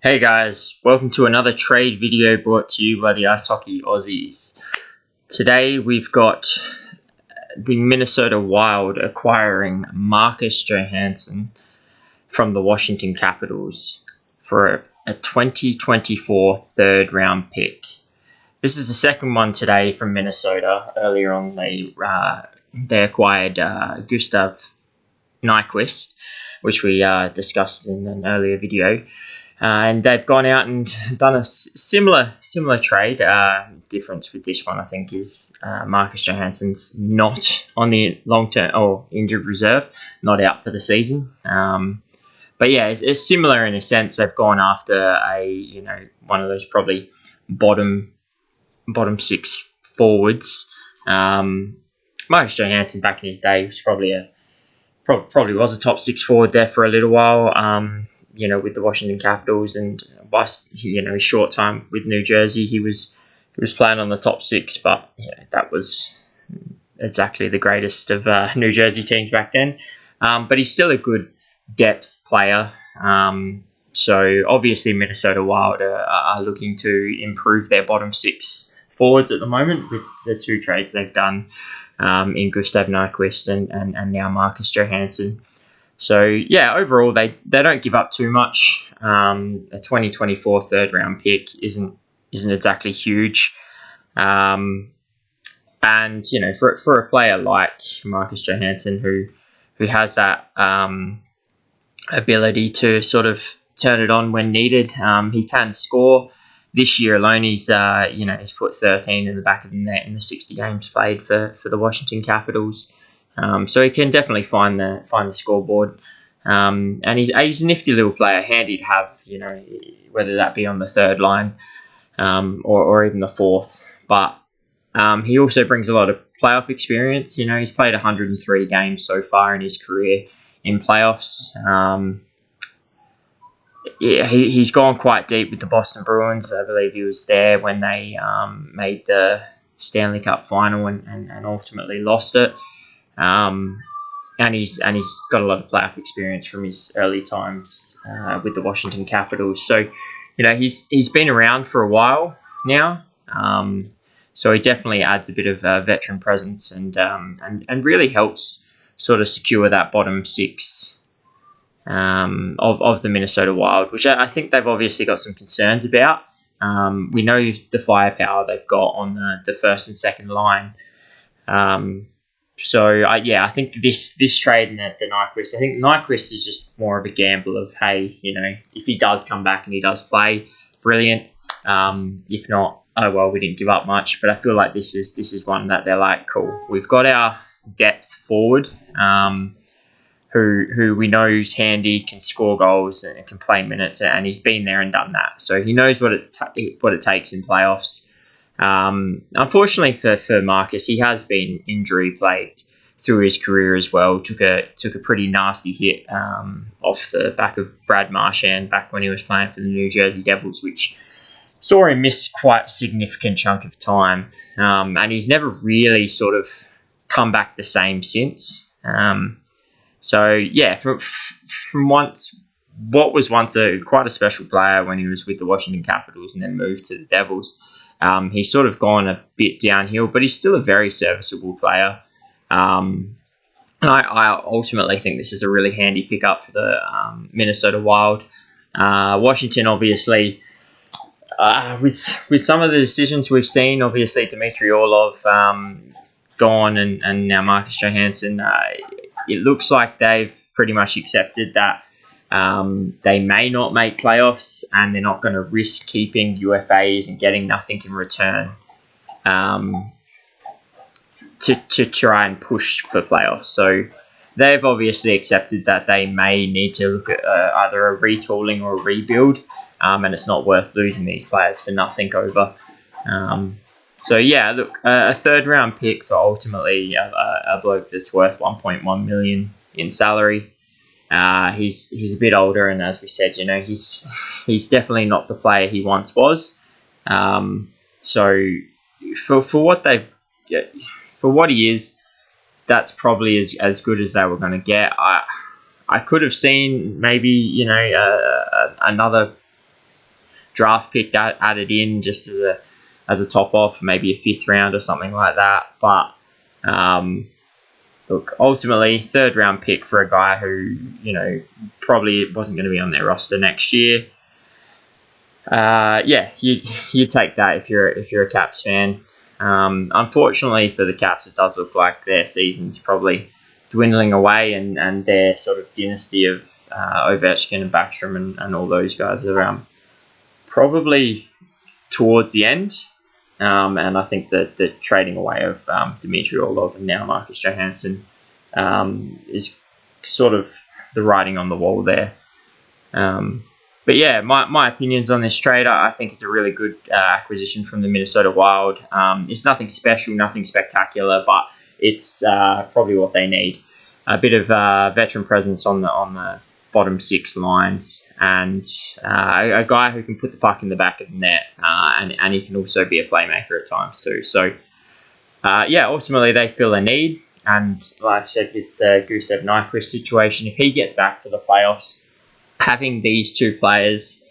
Hey guys, welcome to another trade video brought to you by the Ice Hockey Aussies. Today we've got the Minnesota Wild acquiring Marcus Johansson from the Washington Capitals for a 2024 third round pick. This is the second one today from Minnesota. Earlier on they acquired Gustav Nyquist, which we discussed in an earlier video. And they've gone out and done a similar trade. Difference with this one, I think, is Marcus Johansson's not on the long-term or injured reserve, not out for the season. But yeah, it's similar in a sense. They've gone after one of those probably bottom six forwards. Marcus Johansson back in his day was probably was a top six forward there for a little while. With the Washington Capitals, and whilst his short time with New Jersey, he was playing on the top six, but that was exactly the greatest of New Jersey teams back then. But he's still a good depth player. So obviously Minnesota Wild are looking to improve their bottom six forwards at the moment with the two trades they've done in Gustav Nyquist and now Marcus Johansson. So yeah, overall they don't give up too much. A 2024 third round pick isn't exactly huge, and for a player like Marcus Johansson who has that ability to sort of turn it on when needed, he can score. This year alone, he's put 13 in the back of the net in the 60 games played for the Washington Capitals. So he can definitely find the scoreboard, and he's a nifty little player, handy to have. Whether that be on the third line, or even the fourth. But he also brings a lot of playoff experience. He's played 103 games so far in his career in playoffs. He's gone quite deep with the Boston Bruins. I believe he was there when they made the Stanley Cup final and ultimately lost it. And he's got a lot of playoff experience from his early times with the Washington Capitals. So, he's been around for a while now. So he definitely adds a bit of veteran presence and really helps sort of secure that bottom six of the Minnesota Wild, which I think they've obviously got some concerns about. We know the firepower they've got on the first and second line. I think this trade and the Nyquist, I think Nyquist is just more of a gamble of, hey, if he does come back and he does play, brilliant. If not, oh well, we didn't give up much. But I feel like this is one that they're like, cool, we've got our depth forward, who we know is handy, can score goals and can play minutes, and he's been there and done that. So he knows what it takes in playoffs. Unfortunately for Marcus, he has been injury plagued through his career as well. Took a pretty nasty hit off the back of Brad Marchand back when he was playing for the New Jersey Devils, which saw him miss quite a significant chunk of time. And he's never really sort of come back the same since. From what was once quite a special player when he was with the Washington Capitals and then moved to the Devils, he's sort of gone a bit downhill, but he's still a very serviceable player. And I ultimately think this is a really handy pickup for the Minnesota Wild. Washington, obviously, with some of the decisions we've seen, obviously Dmitry Orlov gone and now Marcus Johansson, it looks like they've pretty much accepted that they may not make playoffs, and they're not going to risk keeping UFAs and getting nothing in return to try and push for playoffs. So they've obviously accepted that they may need to look at either a retooling or a rebuild, and it's not worth losing these players for nothing over. A third round pick for ultimately a bloke that's worth $1.1 million in salary. He's a bit older, and as we said, he's definitely not the player he once was. So for what he is, that's probably as good as they were going to get. I could have seen maybe another draft pick added in just as a top off, maybe a 5th round or something like that. But look, ultimately, 3rd round pick for a guy who, you know, probably wasn't going to be on their roster next year. Yeah, you take that if you're a Caps fan. Unfortunately for the Caps, it does look like their season's probably dwindling away, and their sort of dynasty of Ovechkin and Backstrom and all those guys are probably towards the end. And I think that the trading away of Dmitry Orlov and now Marcus Johansson is sort of the writing on the wall there. But yeah, my opinions on this trade, I think it's a really good acquisition from the Minnesota Wild. It's nothing special, nothing spectacular, but it's probably what they need. A bit of veteran presence on the bottom 6 lines, and a guy who can put the puck in the back of the net, and he can also be a playmaker at times too. So yeah, ultimately they feel a need, and like I said with the Gustav Nyquist situation, if he gets back for the playoffs, having these 2 players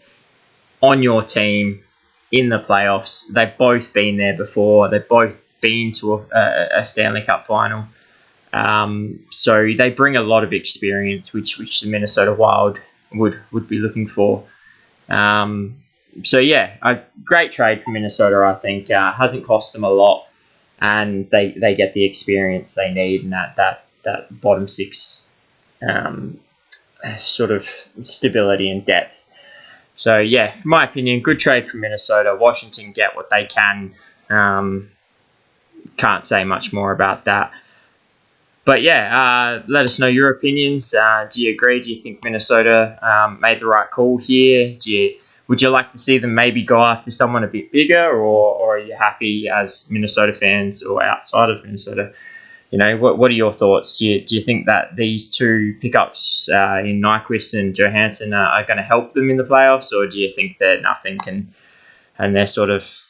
on your team in the playoffs, they've both been there before. They've both been to a Stanley Cup final. So they bring a lot of experience, which the Minnesota Wild would be looking for. So yeah, a great trade for Minnesota, I think. Hasn't cost them a lot, and they get the experience they need, and that bottom 6 sort of stability and depth. So yeah, in my opinion, good trade for Minnesota. Washington get what they can. Can't say much more about that. But yeah, let us know your opinions. Do you agree? Do you think Minnesota made the right call here? Would you like to see them maybe go after someone a bit bigger, or are you happy as Minnesota fans or outside of Minnesota? You know, what are your thoughts? Do you think that these 2 pickups in Nyquist and Johansson are going to help them in the playoffs, or do you think they're nothing and they're sort of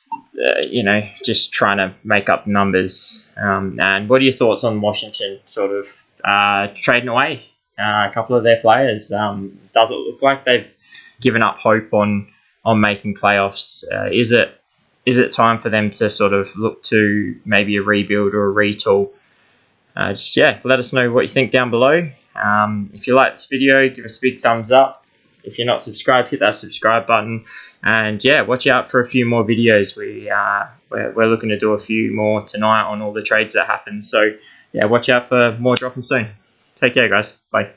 you know, just trying to make up numbers? And what are your thoughts on Washington sort of trading away a couple of their players? Does it look like they've given up hope on making playoffs? Is it time for them to sort of look to maybe a rebuild or a retool? Just yeah, let us know what you think down below. If you like this video, give us a big thumbs up. If you're not subscribed, hit that subscribe button. And yeah, watch out for a few more videos. We're looking to do a few more tonight on all the trades that happen. So yeah, watch out for more dropping soon. Take care, guys. Bye.